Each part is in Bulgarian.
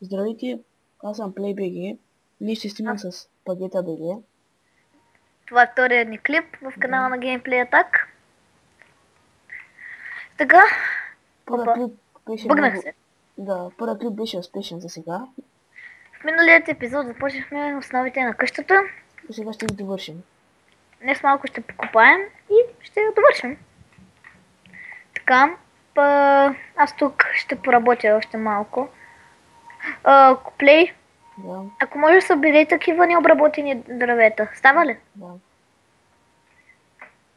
Здравейте, аз съм PlayBG. Ние ще снимам с Пагета БГ. Това е вторият ни клип в канала на Gameplay Attack. Така. Първият клип беше Бъгнах много... се. Да, първият клип беше успешен за сега. В миналият епизод започнахме основите на къщата. И сега ще ги довършим. Днес малко ще покопаем и ще я довършим. Така. Аз тук ще поработя още малко. Play. Да, Ако може да събери такива необработени дървета. Става ли? да.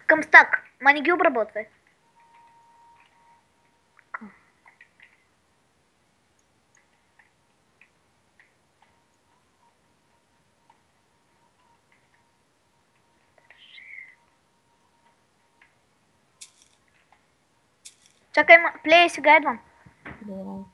Към стак. Ма не ги обработвай. Чакай, Play, сега идвам. Да.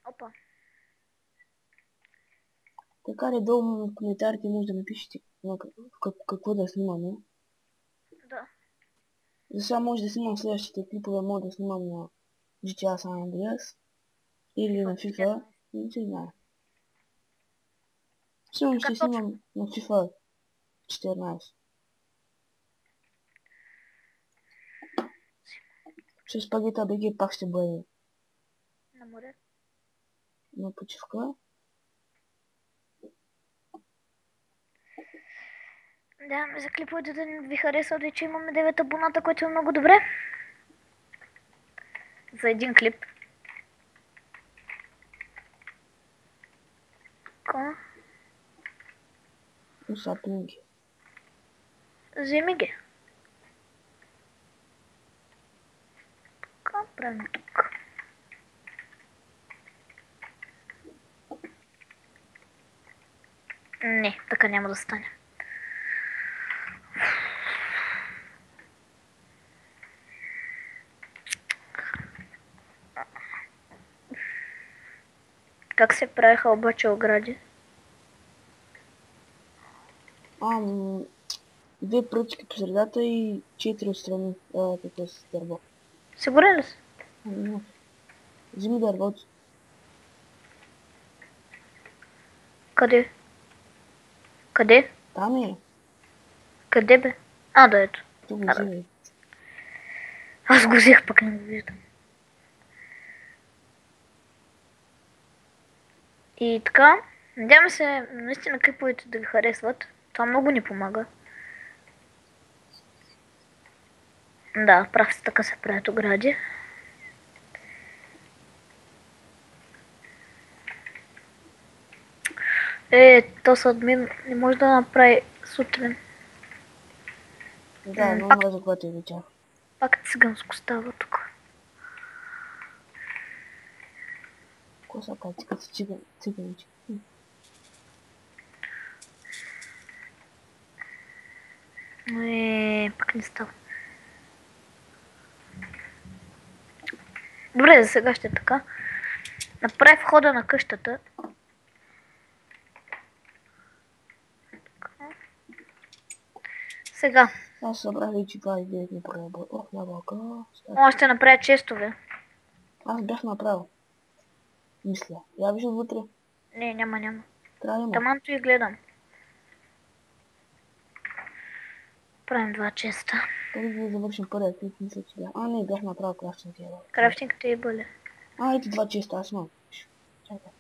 Опа. Така редовно в коментарите може да напишете какво да снимаме. Да. За сега може да снимам следващите клипове, може да снимам на GTA San Andreas или на FIFA. Не се знае. Сигурно ще снимам на FIFA 14. С Пагета БГ пак ще бъде На море. на почивка. Да, за клиповете да ви харесват, вече имаме 9 абоната, което е много добре. За един клип. Така. Усапинги. Вземи ги. Така, правим тук. Не, така няма да стане. Как се правиха обаче огради? Две пръчки по средата и 4 отстрани. Така с дърво. Сигурен ли си? Вземи дървото. Къде? Къде? Там е. Къде бе? А, да, ето. Тук го вземи. Аз го взех, пък не го виждам. И така, надявам се наистина клиповете да ви харесват. Това много ни помага. Да, прав си, така се правят огради. То с админ не може да направи сутрин. Да, много мразя, когато е вечер. Пак циганско става тук. Какво са тази циганичи? Пак не става. Добре, за сега ще е така. Направи входа на къщата. Сега. Аз събрах вече 29 не прояба. Ох, ябълка. Ще направя честове. Аз бях направил. Мисля. Я виж отвътре. Не, няма. Трябва да има. Таманто и гледам. Правим 2 честа. Преди да завършим първия клип, мисля, че бях. Не, бях направил крафтинг тейбъл. Крафтинг тейбъл. Ето 2 честа, аз имам. Чакай.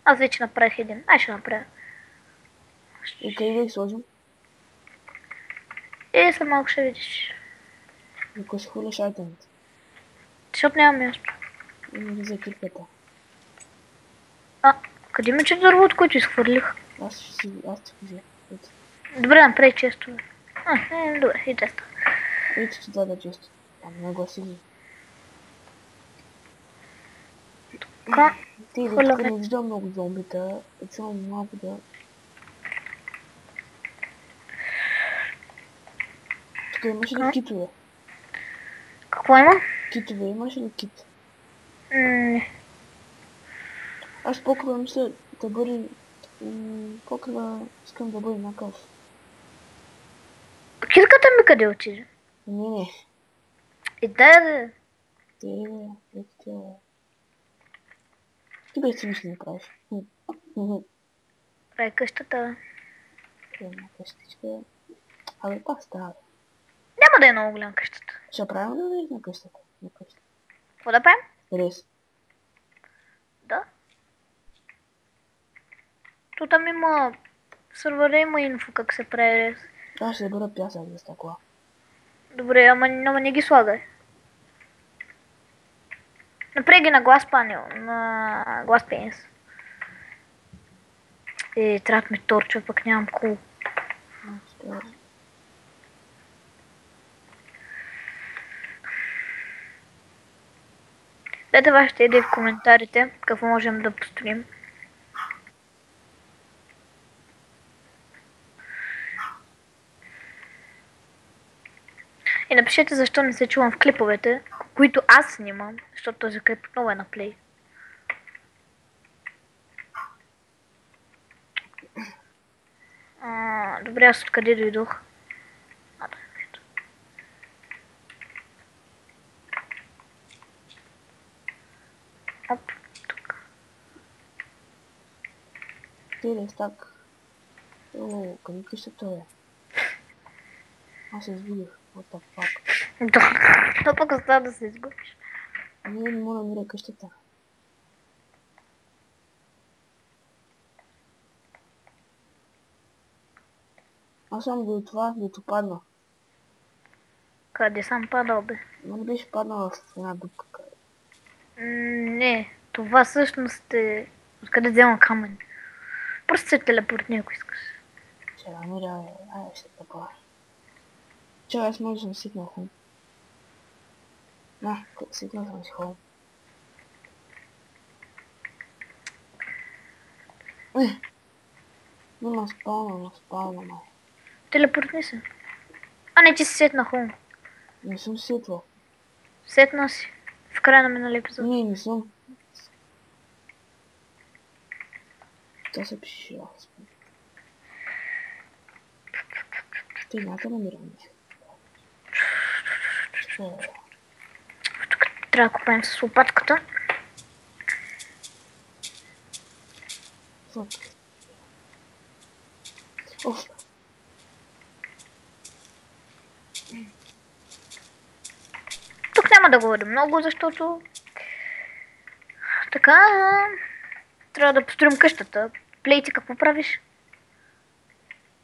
Аз вече направих един. Ще направя. И къде да ги сложим? След малко ще видиш. Ако си хвърляш айтемите. Защото няма място. За кирката. Къде ме че дърво, от който изхвърлих? Аз ще взя. Добре, направи честове. Добре, и честа. Ето ти даде често. Нагласи ги. Така. Тук не виждам много зомбита. Само малко да... Тук имаш ли китове? Какво има? Китове, имаш ли кит? Не. Аз покрива мисля да бъде... Покрива искам да бъде някакъв. Кирката ми къде отиде? Не. И дай Ето тя. Ти бе си мисли направиш. прави къщата. Една къщичка. Абе, пак става. Няма да е много голяма къщата. Ще правим да видиш на къщата. На къщата. Какво да правим? Рез. Да. То там има сървъра, има инфо как се прави рез. Аз ще бъда пясък за стъкла. Добре, ама не ги слагай. Направи ги на глас панел, на глас пенс. Трябва да ми торча, пък нямам кул. Дайте вашите идеи в коментарите, какво можем да построим. И напишете защо не се чувам в клиповете, които аз снимам, защото този клип отново е на плей. Добре, аз откъде дойдох? Оп, тук. Телес так. О, къде къщата е? Аз се изгубих. What the fuck? Да, то пък остава да се изгубиш. Не мога да намеря къщата. Аз съм до това, до падна. Къде съм падал, бе? Но не беше паднала в една дупка. Не, това всъщност е... Откъде взема камън? Просто се телепортни, ако искаш. Ще намеря, ще тъпа. Чакай, аз може да съм ситнал хум. На, ситнал съм си хум. Има спална, май. Телепортни се. А не, ти си сетна хум. Не съм ситвал. Сетна си. В края на миналия епизод. Не съм. Това се пише аз. Ти знаете намираме. Тук трябва да купаем с лопатката. Фак. Оф. Тук няма да говорим много, защото... Така... Трябва да построим къщата. Плейти, какво правиш?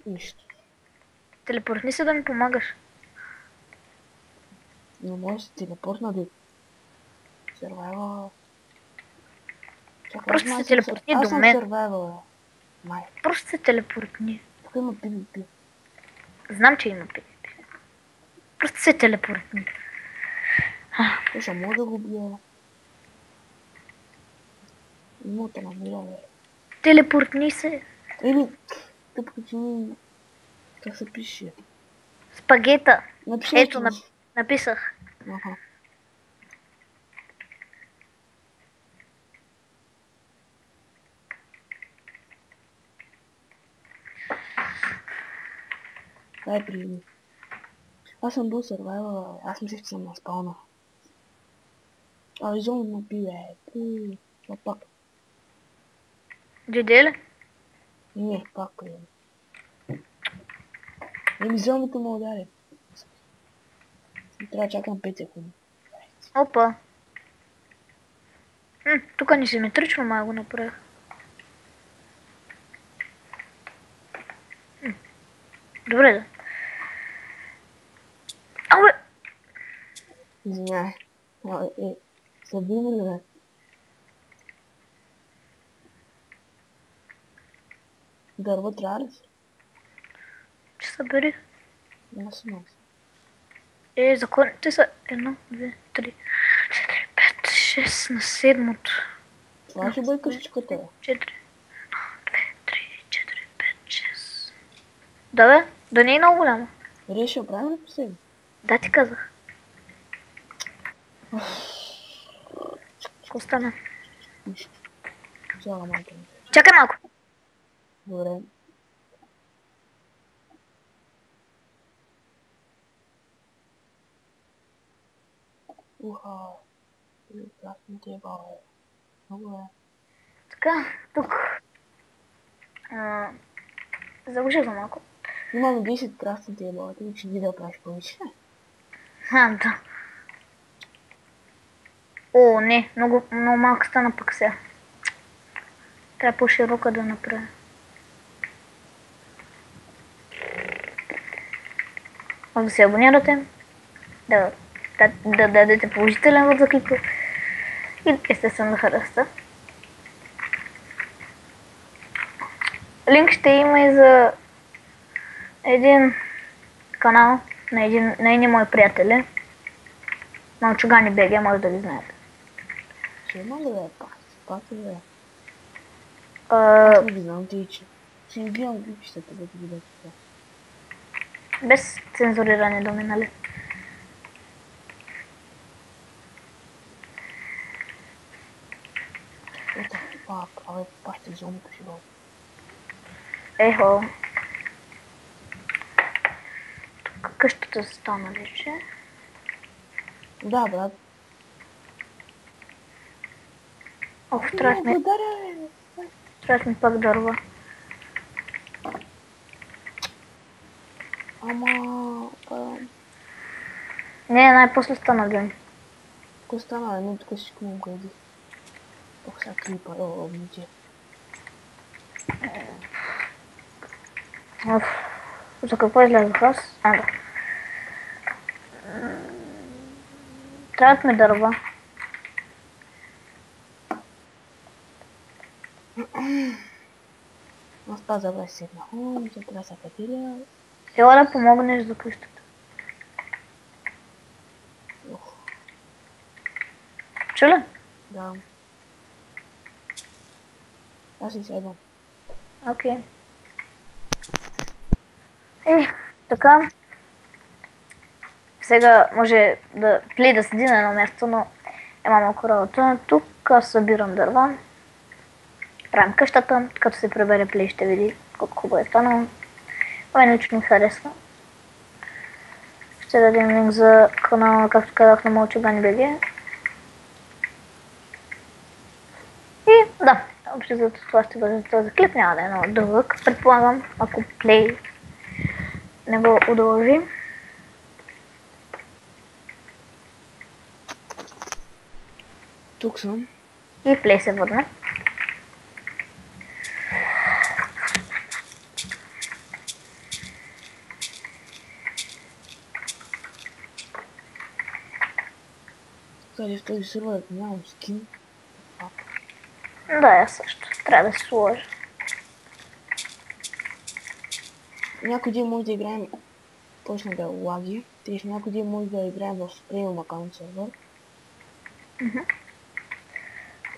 Нищо. Телепортни се да ми помагаш. Не може да се телепортна да... Survival. Просто се телепортни до мен. Аз съм survival. Май. Просто се телепортни. Тук има PvP. Знам, че има PvP. Просто се телепортни. Ще мога да го бия. Имота намира, бе. Телепортни се. Еми, тъп като как се пише? Спагета. Напиши. Ето, написах. Аха. Дай приеми. Аз съм бил survival, аз мислех, че съм на спауна. Ай, зомби ме би, бе. Това пак. Дойде ли? Не, пак приеми. Еми, зомбите ме удари. Трябва да чакам 5 секунди. Опа. Тук не симетрично май го направих. Добре да. Абе! Извинявай. Събираме ли, бе? Дърва трябва ли си? Че събери. Не съм аз. Законите са 1, 2, 3, 4, 5, 6 на седмото. Това ще бъде къщичката, бе. 4, 1, 2, 3, 4, 5, 6. Да бе, да не е много голямо. Решил, правим ли последно? Да, ти казах. Какво стана? Нищо. Цяла майка ми. Чакай малко. Добре. Уха. Прекрасно ти е баба. Много е. Така, тук. Заложи за малко. Имам 10 красни ти е баба. Ти ще ги да правиш повече. Да. О, не, много малко стана пък сега. Трябва по-широка да направя. Може да се абонирате, да дадете положителен отклик и естествено да харесате. Линк ще има и за един канал на едни мои приятели. Малчугани БГ, може да ги знаете. Ще има ли да е пак? Пак ли да е? Аз не ги знам, ти че. Ще им гледам клипчетата да ти видят това. Без цензуриране думи, нали? Ето, пак, абе, пак ще зомбито ще бъде. Ехо. Тук къщата стана вече. Да, брат. Ох, трябва ми пак дърва. Ама... Не, най-после стана ден. Какво стана, бе? Не, тук всичко му гради. Ох, сега клипа, обниче. За какво излязох аз? Да. Трябват ми дърва. Аз паза бе седна. Че трябва да се катеря. Ела да помогнеш за къщата. Чули? Да. Аз си седвам. Окей. Така. Сега може да плей да седи на едно място, но има малко работа. Тук аз събирам дърва. Правим къщата, като се прибере плей ще види колко хубаво е станало. Мен лично ми харесва. Ще дадем линк за канала, както казах, на Малчугани БГ. И да, общо за това ще бъде за този клип, няма да е много дълъг, предполагам, ако плей не го удължи. Тук съм. И плей се върна. Къде в този сервер нямам скин. Да, аз също. Трябва да се сложа. Някой ден може да играем... Почна да е лаги. Тъй някой ден може да играем в премиум аккаунт сервер.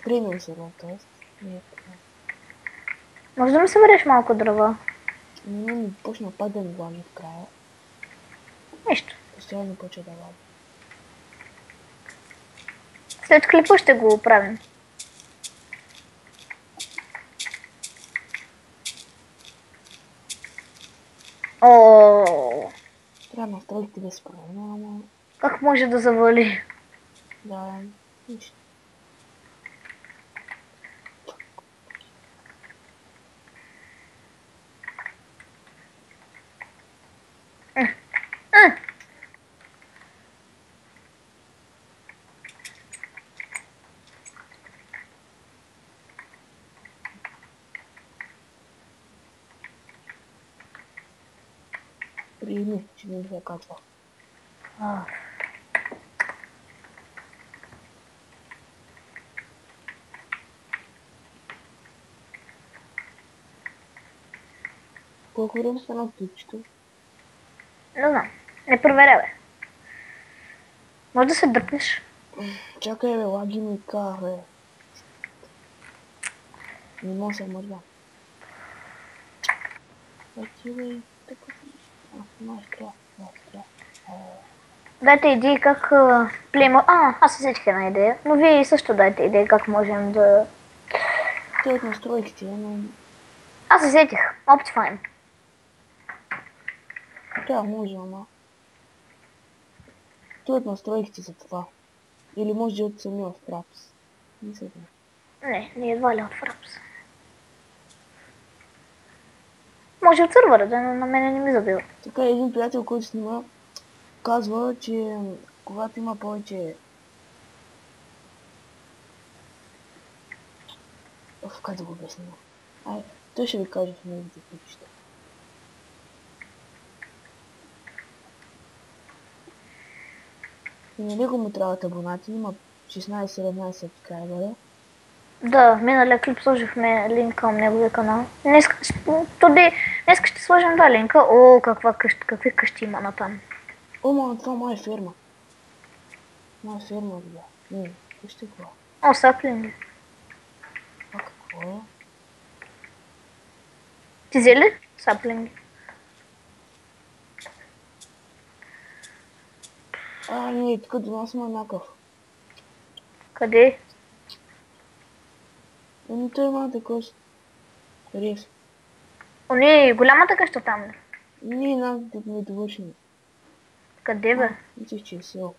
Премиум сервер, т.е. Не е така. Може да ми събереш малко дърва? Не ми почна пак да ми лаги в края. Нищо. Постоянно почва да лаги. След клипа ще го оправим. О, Трябва настройките да се променя, ама... как може да завали? Да, нищо. Приеми, че не се качва. Колко време стана ключето? Не знам. Не проверя, бе. Може да се дръпнеш. Чакай, бе, лаги ми кар, бе. Не мога се мърда. Отивай, така. Дайте идеи как плейма... аз се сетих една идея, но вие също дайте идеи как можем да Той от настройките, но... Аз се сетих. Optifine. Да, може, ама... Той от настройките за това. Или може от самия в Fraps. Не се знае. Не едва ли от Fraps. Може от сървъра, да, но на мене не ми забива. Така един приятел, който снима, казва, че когато има повече... Как да го обясня? Той ще ви каже в неговите ключите. И на него му трябват абонати, има 16-17 сабскрайбъра. Да, в миналия клип сложихме линк към неговия канал. Днеска ще сложим два линка. О, какви къщи има натам. О, това моя ферма. Моя ферма, бля. Не, къща това. О, саплинги. А какво е? Ти взе ли саплинги? Не, тук до нас има някакъв. Къде? Той има такъв рез. О, не, голямата къща там ли? Не, недовършени. Къде бе? Мислих, че е сел.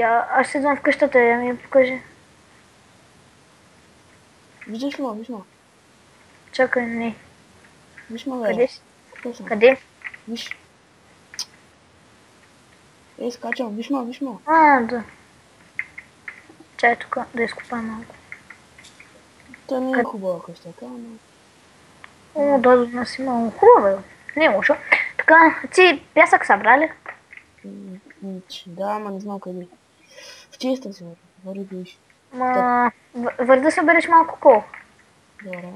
Аз ще идвам в къщата, я ми покажи. Виждаш ли, виж ма? Чакай, не. Виж ма, бе. Къде си? Къде? Къде? Виж. Скачам, виж ма. Да. Чай тук, да изкопая малко. Та не е хубава къща, но... О, да нас има хубава, бе. Не е лошо. Така, ти пясък събрали? Да, ама не знам къде. В честа си, върви да виж. Върви да събереш малко кол. Добре.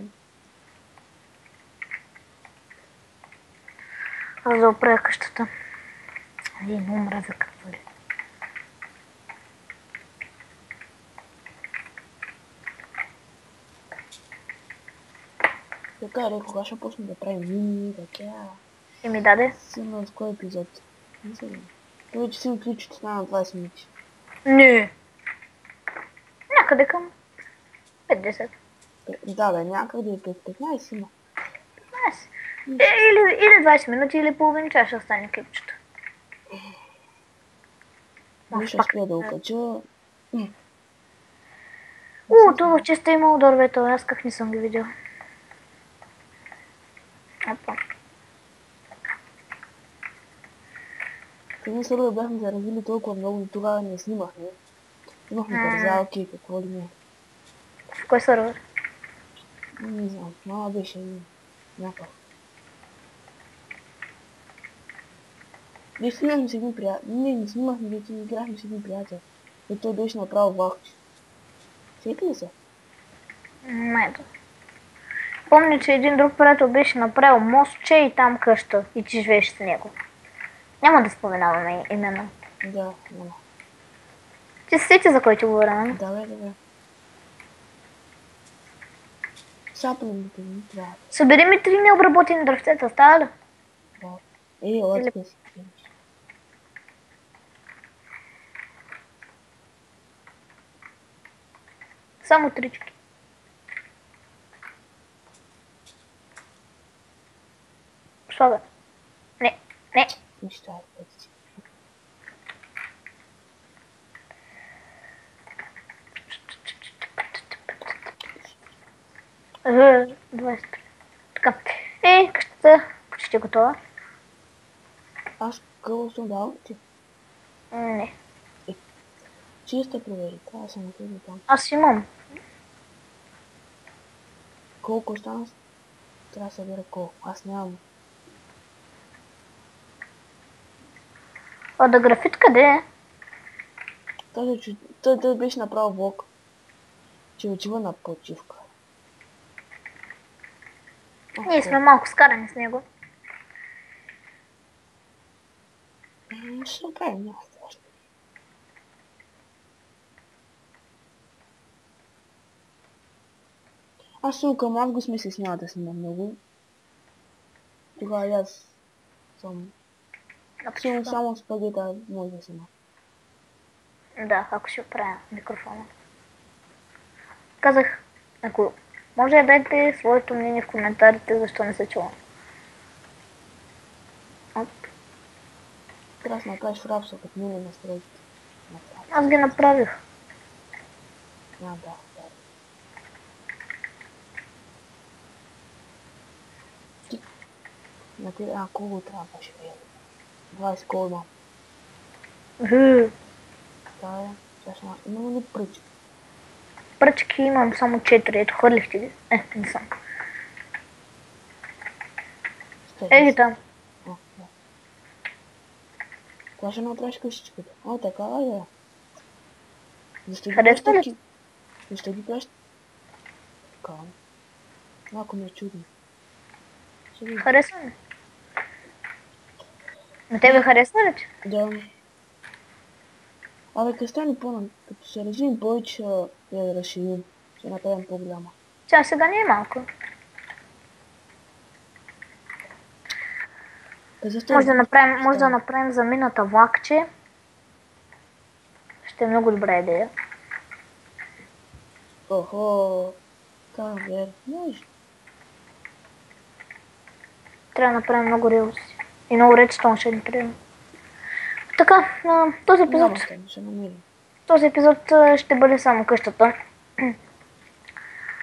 Аз да оправя къщата. Много мразя какво ли. Така, кога ще почнем да правим мини, така... И ми даде? Сигурно с кой епизод. Не се знам. Това вече си отключите на 20 минути. Не. Някъде към 50. Да, бе, някъде 15 има. 15. Или 20 минути, или половин час ще остане клипчето. Ще успея да окача. Това често има дървета, аз как не съм ги видел. Опа. Ние сървър бяхме заразили толкова много и тогава не снимахме. Имахме бързалки, какво ли не. В кой сървър? Не знам, мама беше някакъв. Не снимахме с един приятел. Не снимахме, дето играхме с един приятел. И той беше направо вахч. Сети ли се? Майто. Помня, че един друг приятел беше направил мостче и там къща. И ти живееш с него. Няма да споменаваме именно. Да, няма. Ти се сети за кой ти говоря, не? Да, бе. Саплингите ми трябва. Събери ми 3 необработени дръвцета, става ли? Да. Лъцка си. Само 3. Слага. Не. Неща е пъти. Ага, 20. Така. Къщата почти готова. Аз какво съм дал ти? Не. Чиста провери, трябва да съм отида там. Аз имам. Колко остана? Трябва да събера колко. Аз нямам. А да графит къде е? Каза, че той беше направил влог, че отива на почивка. Ние сме малко скарани с него. Ще се оправим, няма страшно. Аз съм към август месец няма да снимам много. Тогава аз съм... Сигурно само спагета може да снимам. Да, ако ще оправя микрофона. Казах, Ако може да дайте своето мнение в коментарите, защо не се чувам. Оп. Трябва да си направиш фрапсо, като мине на стрелките. Аз ги направих. Да. На тебе, колко трябваше, бе? 20 кола имам. Това е, имам ли пръчки? Пръчки имам само 4, ето хвърлихте ги. Не съм. Ей там. Това ще направиш къщичката. Така, да. Харесва ли? Защо ги правиш? Така. Малко ми е чудно. Харесва ли? На тебе харесва ли? Да. Като стане като се развием повече, я разширим. Ще направим по-голяма. Сега не е малко. Може да направим за мината влакче. Ще е много добра идея. Охо. Кавер. Може. Трябва да направим много рилси. И много редстон ще ни трябва. Така, този епизод ще бъде само къщата.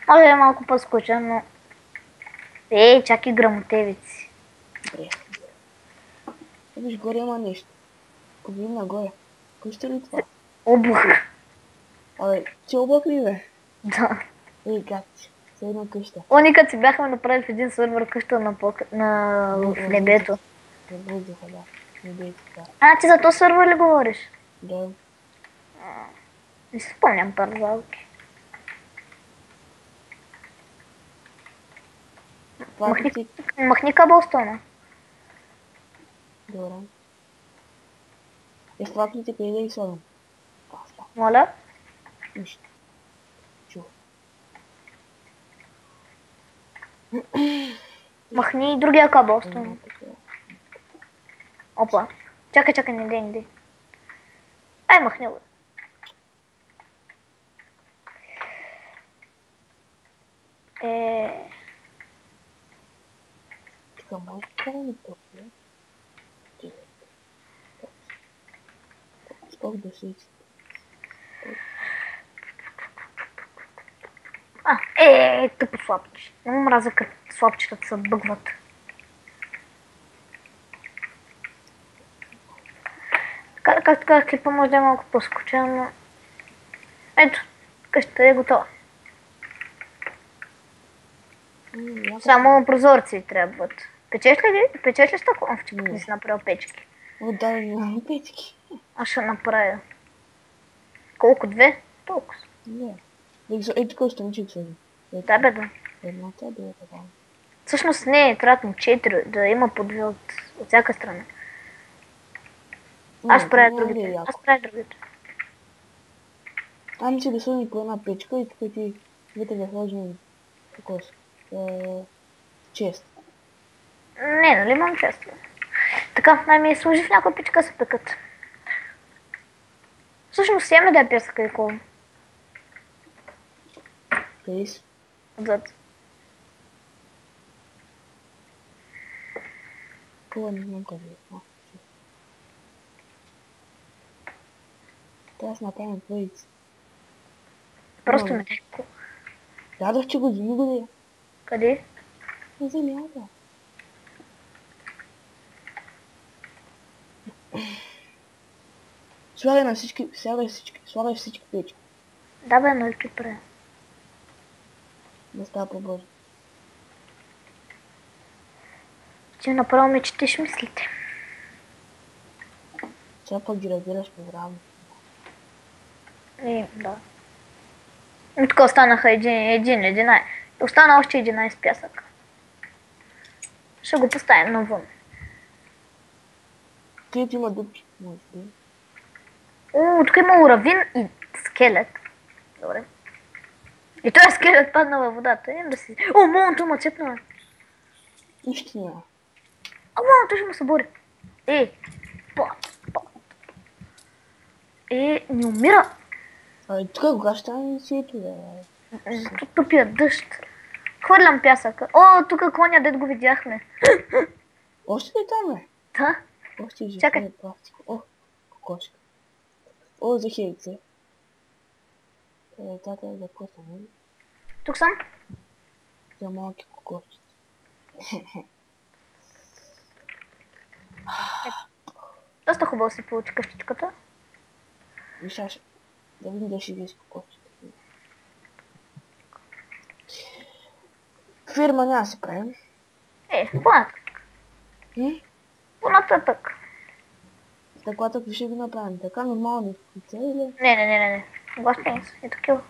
Може да е малко по-скучен, но... чакай грамотевици. Добре. Виж, горе има нещо. Погледни нагоре. Къща ли това? Облак. Ти облак ли, бе? Да. Гати. Все една къща. Они като си бяхме направили в един сервер къща в небето. В въздуха, да. Небето, да. Ти за този сервер ли говориш? Да. Не си спомням парзалки. Махни кабелстона. Добре. Факлите преди да ги слагам. Моля? Нищо. Чу. Махни другия кабелстон. Опа. Чакай, не дей. Махни го. Така, може да ми топля. Сколько до 60? Тъпо слапче. Не му мразя като слапчетата се бъгват. Така клипа може да е малко по-скучен, но... Ето, къщата е готова. Само прозорци трябват. Печеш ли стъклончик? Не си направил печки. Да, нямам печки. Аз ще направя. Колко? 2? Толкова. Не. Така останичек сложи. Да, бе, да. Едната, другата, да. Всъщност не, трябва му 4, да има по 2 от всяка страна. Аз правя другите. Ами си да сложим по една печка и тук ти вътре да сложим чест. Не, нали имам чест. Така, ми служи в някоя печка се пекат. Всъщност имаме да я пясъка и коло. Къде си? Отзад. Кола не знам къде е. Трябва да си направим двоици. Просто ме теко. Дадох, че го вземи го да я. Къде? На земята. Слагай всички печки. Да, бе, но ги правя. Да става по-бързо. Ти направо ми четеш мислите. Сега пък ги разбираш по-здравно. Да. И така останаха 11. Остана още 11 пясък. Ще го поставим навън. Където има дупки, може би. Тук има уравин и скелет. Добре. И този скелет падна във водата. Монто ма цепна. Нищо няма. Той ще му се бори. Не умира. Тук кога ще стане сието, бе? Тупия дъжд. Хвърлям пясъка. О, тук коня, дед го видяхме. Още ли там е? Да. Още жив Чакай. е пластико. О, кокошка. О, за хейце. Тата е за коса, нали? Тук съм. За малки кокошчета. Доста хубаво си получи къщичката. Виж, аз да видим да ще видиш кокошчета. Фирма няма да си правим. По-нататък. И По-нататък. така така ще го направим. Така нормално лице или? Не. Гостиница и такива.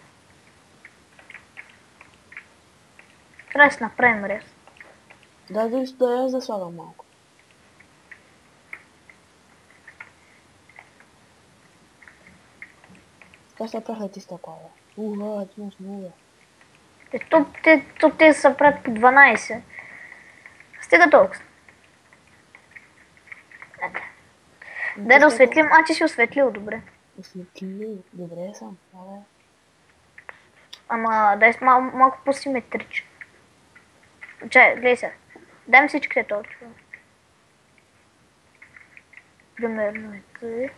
Трябва да си направим рез. Да я заслагам малко. Така се праха ти стъкла. Уга, ти имаш много. Тук те са правят по 12. Стига толкова. Дай да осветлим, ти си осветлил, добре. Осветлил, добре съм. Абе. Ама дай малко по-симетрично. Чай, гледай сега. Дай ми всичките толкова. Примерно е тъй.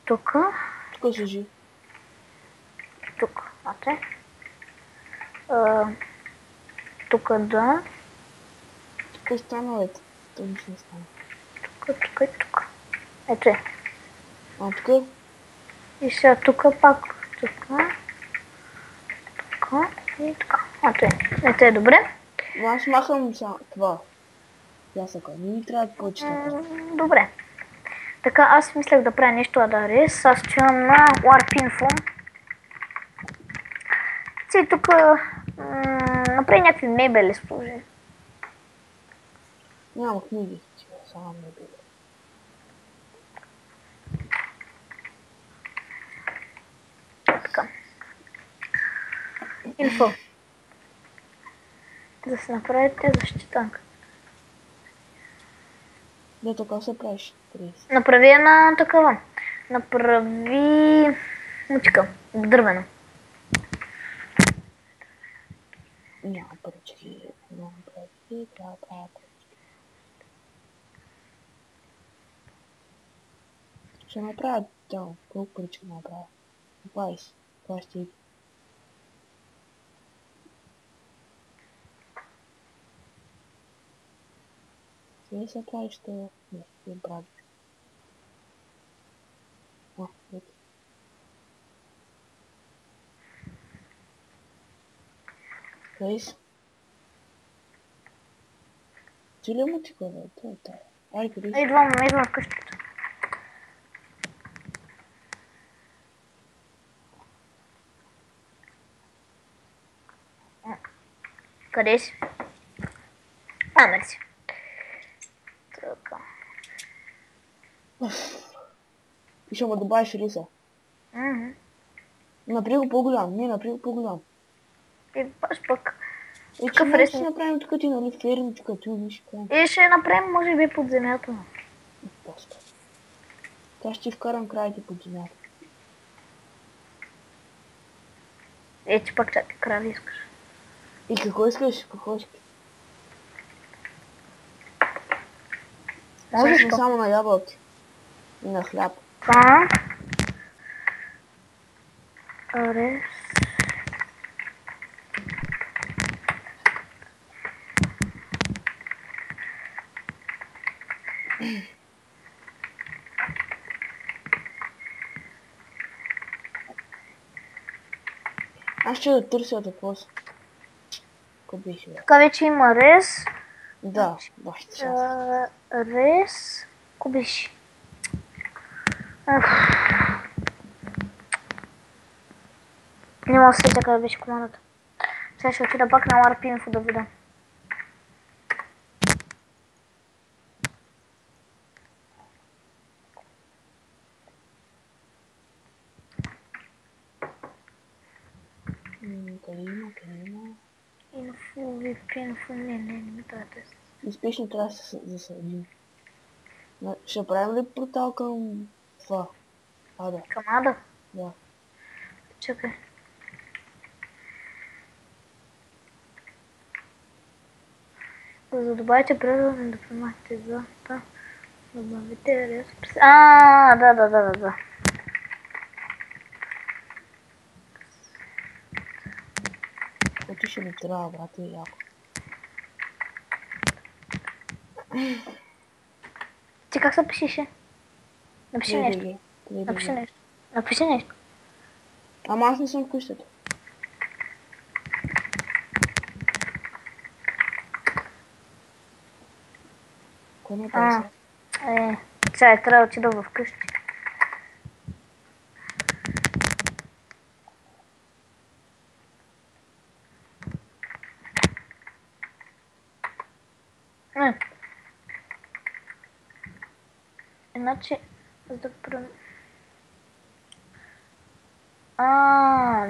Тук. Тук се жи. Тук. Тук да. Тук стана, ето. Тук нищо не стана. Тук. Ето е. А тук? И сега тук пак. Тук и така. Ето е добре. Аз махам това. Пясъка. Не ми трябва повече така. Добре. Така, аз мислех да правя нещо адарес. Аз чувам на Warp.info. Ци тук направи някакви мебели служи. Няма книги. Само мебели. Така. Инфо. Да се направите защитанка. Да, така се правиш. 30. Направи една такава. Направи мучка. Дървена. Няма пръчки. Няма пръчки. Трябва да правя пръчки. Ще направя тяло. Колко пръчки направя? 20. 20. Сега се правиш това. Не, ще правиш. О, ето. Крис. Ти ли му ти къде? Това е тая. Ай, Крис. Идвам в къщата. Къде си? Мерси. Така. И ще му добавиш риса. Направи го по-голям. Не, направи го по-голям. И баш пък. И че може да си направим тук ти, нали, фермичка, ти умиш край. И ще направим, може би, под земята. Просто. Тя ще ти вкарам краите под земята. Че пак чакай, крави искаш. И какво искаш? Какво искаш? Можеш Сега сме само на ябълки. И на хляб. Така. Арес. Аз ще да търся какво са. Какво беше, бе? Така вече има рез. Да, бах ти сега. Рез. Какво беше? Не мога да се сетя къде беше командата. Сега ще отида пак на Warp.info да видя. Къде има? Инфо, VIP, не ми трябва да тест. Успешно трябва да се засадим. Ще правим ли портал към това? Ада. Към Ада? Да. Чакай. Задобавите правилно да премахте за да добавите рез. Да. Каквото ще ми трябва, брате, яко. Ти как се пишеше? Напиши нещо. Крейдеге. Напиши нещо. Напиши нещо. Ама аз не съм в къщата. Кой ме А, търся? сега трябва да отида вкъщи. Иначе, за да прем...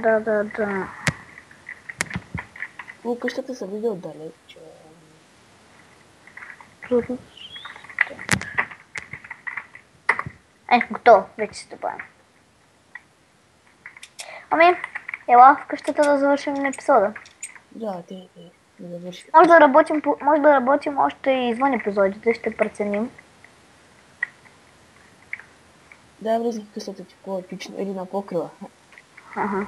Да. Но къщата се види отдалеч. Трудно. Готово. Вече се добавям. Ами, ела в къщата да завършим епизода. Да, те завърши. Може да работим още и извън епизодите, ще преценим. Да, влезах в къщата ти по-епично или на покрива. Ага.